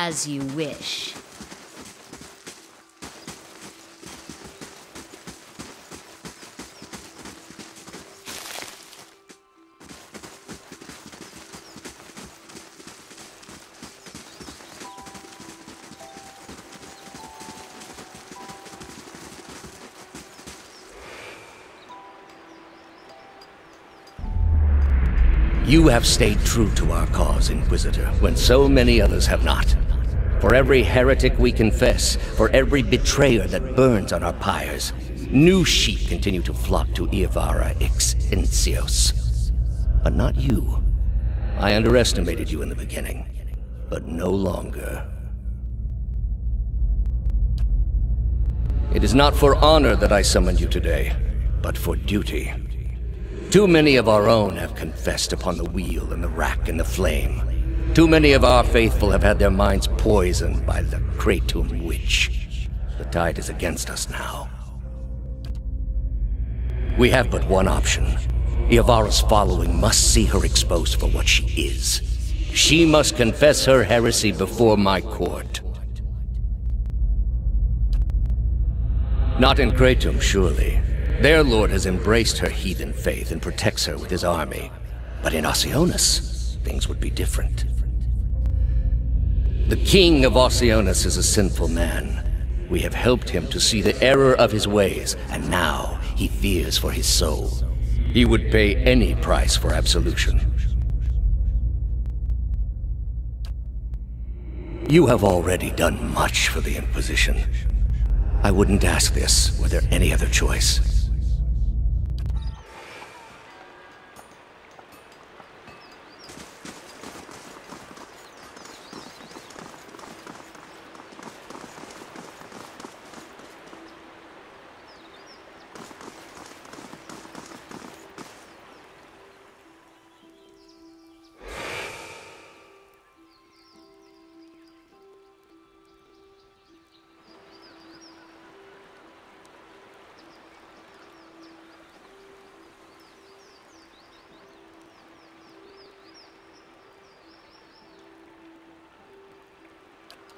As you wish. You have stayed true to our cause, Inquisitor, when so many others have not. For every heretic we confess, for every betrayer that burns on our pyres, new sheep continue to flock to Iavara Ix Incios. But not you. I underestimated you in the beginning, but no longer. It is not for honor that I summoned you today, but for duty. Too many of our own have confessed upon the wheel and the rack and the flame. Too many of our faithful have had their minds poisoned by the Kratom witch. The tide is against us now. We have but one option. Iavara's following must see her exposed for what she is. She must confess her heresy before my court. Not in Kratom, surely. Their lord has embraced her heathen faith and protects her with his army. But in Osionis, things would be different. The king of Osionis is a sinful man. We have helped him to see the error of his ways, and now he fears for his soul. He would pay any price for absolution. You have already done much for the Inquisition. I wouldn't ask this were there any other choice.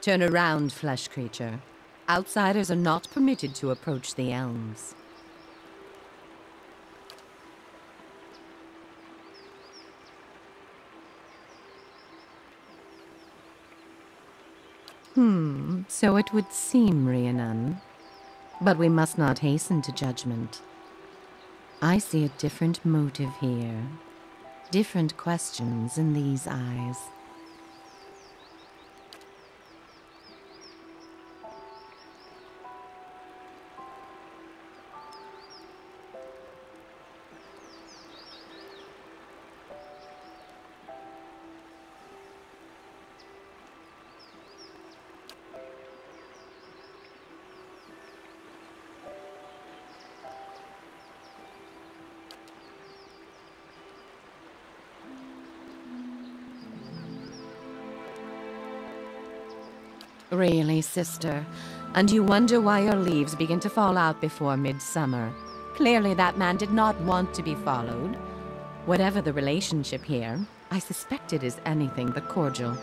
Turn around, flesh creature. Outsiders are not permitted to approach the elms. So it would seem, Rhiannon. But we must not hasten to judgment. I see a different motive here. Different questions in these eyes. Really, sister? And you wonder why your leaves begin to fall out before midsummer? Clearly that man did not want to be followed. Whatever the relationship here, I suspect it is anything but cordial.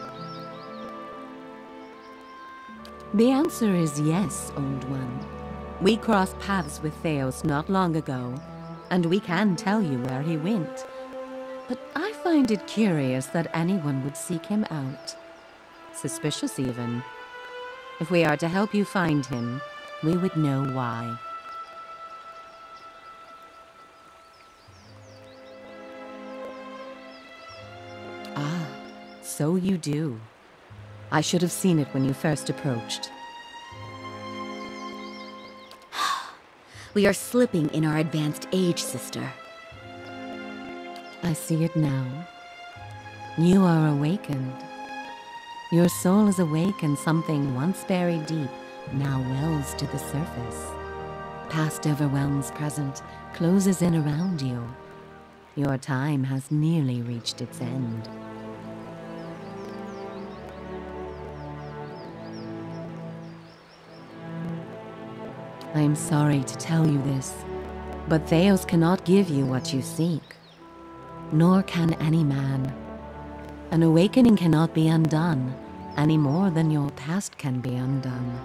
The answer is yes, old one. We crossed paths with Theos not long ago, and we can tell you where he went. But I find it curious that anyone would seek him out. Suspicious, even. If we are to help you find him, we would know why. Ah, so you do. I should have seen it when you first approached. We are slipping in our advanced age, sister. I see it now. You are awakened. Your soul is awake, and something once buried deep now wells to the surface. Past overwhelms present, closes in around you. Your time has nearly reached its end. I am sorry to tell you this, but Theos cannot give you what you seek. Nor can any man. An awakening cannot be undone, any more than your past can be undone.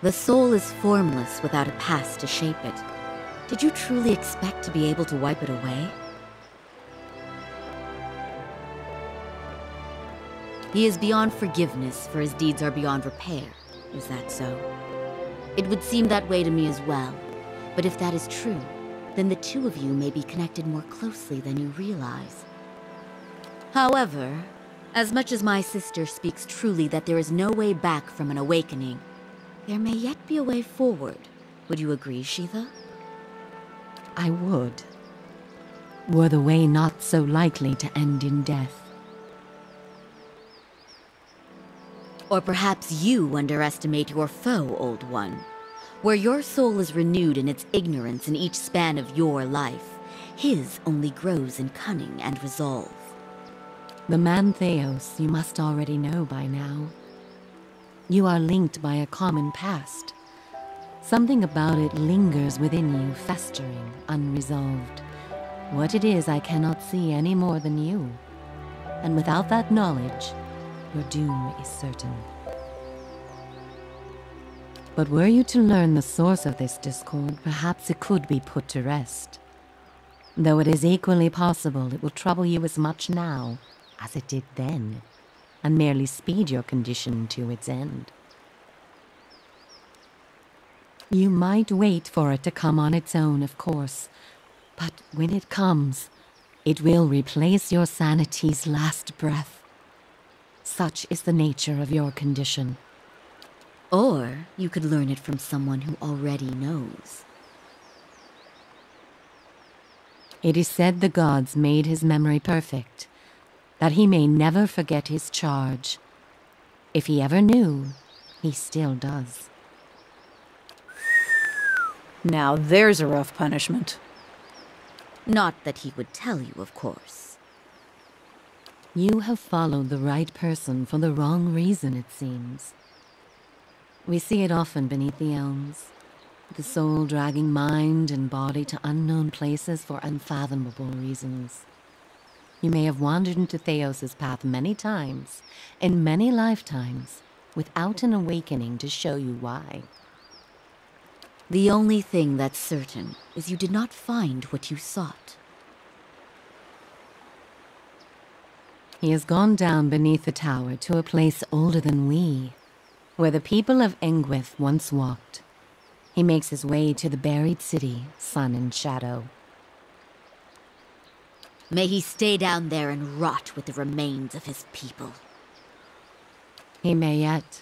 The soul is formless without a past to shape it. Did you truly expect to be able to wipe it away? He is beyond forgiveness, for his deeds are beyond repair. Is that so? It would seem that way to me as well. But if that is true, then the two of you may be connected more closely than you realize. However, as much as my sister speaks truly that there is no way back from an awakening, there may yet be a way forward. Would you agree, Sheeva? I would. Were the way not so likely to end in death. Or perhaps you underestimate your foe, Old One. Where your soul is renewed in its ignorance in each span of your life, his only grows in cunning and resolve. The man Theos you must already know by now. You are linked by a common past. Something about it lingers within you, festering, unresolved. What it is I cannot see any more than you. And without that knowledge, your doom is certain. But were you to learn the source of this discord, perhaps it could be put to rest. Though it is equally possible it will trouble you as much now as it did then, and merely speed your condition to its end. You might wait for it to come on its own, of course, but when it comes, it will replace your sanity's last breath. Such is the nature of your condition. Or you could learn it from someone who already knows. It is said the gods made his memory perfect, that he may never forget his charge. If he ever knew, he still does. Now there's a rough punishment. Not that he would tell you, of course. You have followed the right person for the wrong reason, it seems. We see it often beneath the elms, the soul dragging mind and body to unknown places for unfathomable reasons. You may have wandered into Theos's path many times, in many lifetimes, without an awakening to show you why. The only thing that's certain is you did not find what you sought. He has gone down beneath the tower to a place older than we, where the people of Engwith once walked. He makes his way to the buried city, Sun and Shadow. May he stay down there and rot with the remains of his people. He may yet.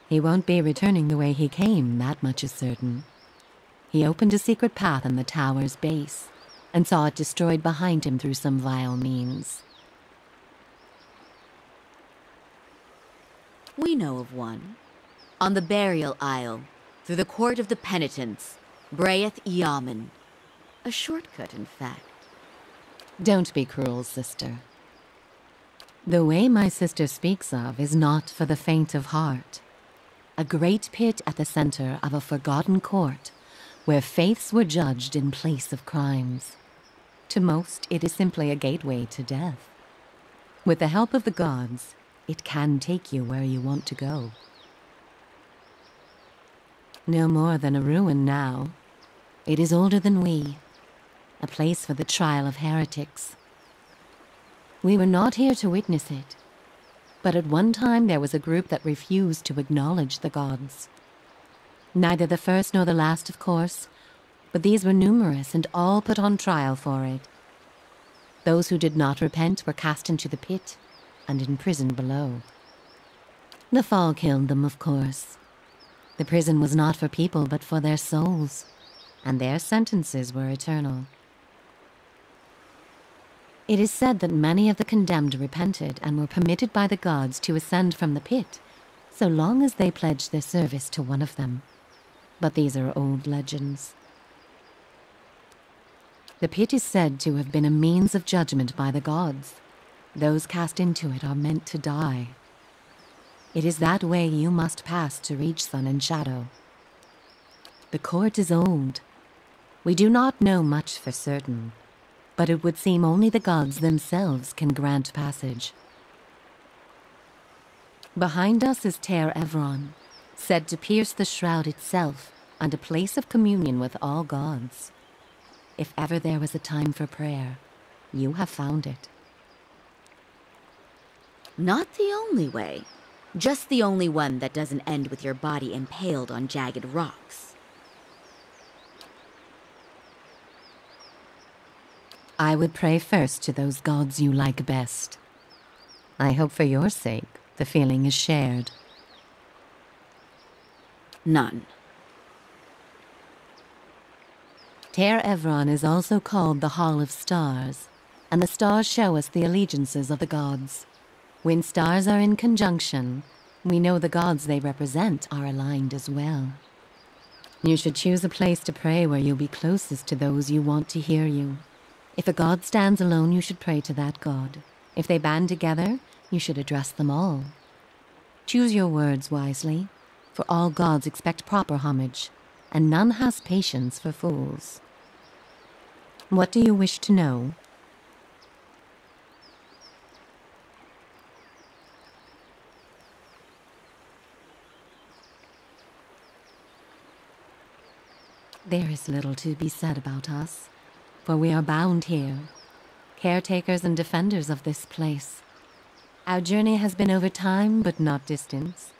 He won't be returning the way he came, that much is certain. He opened a secret path in the tower's base, and saw it destroyed behind him through some vile means. We know of one. On the burial isle, through the court of the penitents, Braeth Yaman. A shortcut, in fact. Don't be cruel, sister. The way my sister speaks of is not for the faint of heart. A great pit at the center of a forgotten court, where faiths were judged in place of crimes. To most, it is simply a gateway to death. With the help of the gods, it can take you where you want to go. No more than a ruin now. It is older than we. A place for the trial of heretics. We were not here to witness it, but at one time there was a group that refused to acknowledge the gods. Neither the first nor the last, of course, but these were numerous and all put on trial for it. Those who did not repent were cast into the pit and imprisoned below. The fall killed them, of course. The prison was not for people but for their souls, and their sentences were eternal. It is said that many of the condemned repented and were permitted by the gods to ascend from the pit, so long as they pledged their service to one of them. But these are old legends. The pit is said to have been a means of judgment by the gods. Those cast into it are meant to die. It is that way you must pass to reach Sun and Shadow. The court is old. We do not know much for certain, but it would seem only the gods themselves can grant passage. Behind us is Ter Evron, said to pierce the shroud itself and a place of communion with all gods. If ever there was a time for prayer, you have found it. Not the only way. Just the only one that doesn't end with your body impaled on jagged rocks. I would pray first to those gods you like best. I hope for your sake the feeling is shared. None. Ter Evron is also called the Hall of Stars, and the stars show us the allegiances of the gods. When stars are in conjunction, we know the gods they represent are aligned as well. You should choose a place to pray where you'll be closest to those you want to hear you. If a god stands alone, you should pray to that god. If they band together, you should address them all. Choose your words wisely, for all gods expect proper homage, and none has patience for fools. What do you wish to know? There is little to be said about us, for we are bound here, caretakers and defenders of this place. Our journey has been over time, but not distance,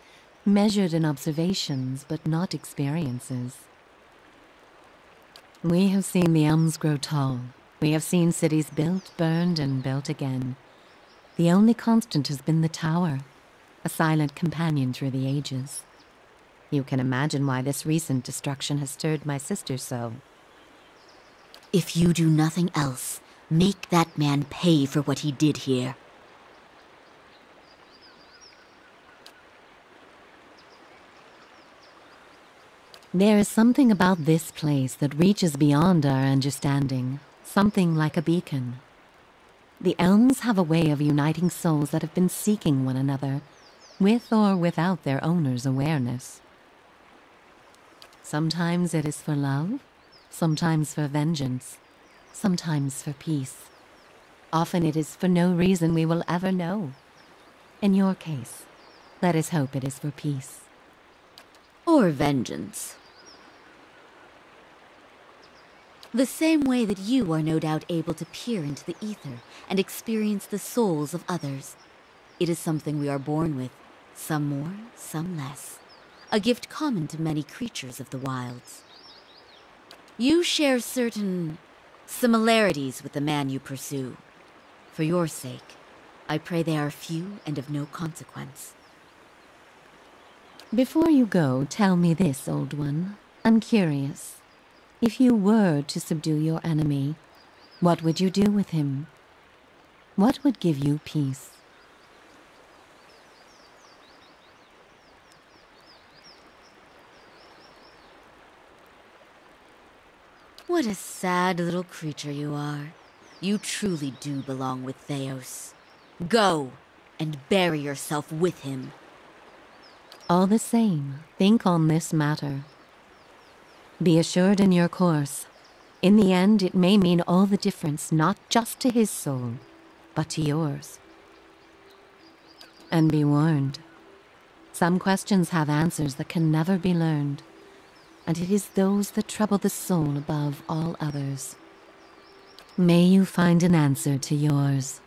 measured in observations, but not experiences. We have seen the elms grow tall. We have seen cities built, burned, and built again. The only constant has been the tower, a silent companion through the ages. You can imagine why this recent destruction has stirred my sister so. If you do nothing else, make that man pay for what he did here. There is something about this place that reaches beyond our understanding, something like a beacon. The elms have a way of uniting souls that have been seeking one another, with or without their owner's awareness. Sometimes it is for love, sometimes for vengeance, sometimes for peace. Often it is for no reason we will ever know. In your case, let us hope it is for peace. Or vengeance. The same way that you are no doubt able to peer into the ether and experience the souls of others. It is something we are born with, some more, some less. A gift common to many creatures of the wilds. You share certain similarities with the man you pursue. For your sake, I pray they are few and of no consequence. Before you go, tell me this, old one. I'm curious. If you were to subdue your enemy, what would you do with him? What would give you peace? What a sad little creature you are. You truly do belong with Theos. Go and bury yourself with him. All the same, think on this matter. Be assured in your course. In the end, it may mean all the difference, not just to his soul, but to yours. And be warned. Some questions have answers that can never be learned, and it is those that trouble the soul above all others. May you find an answer to yours.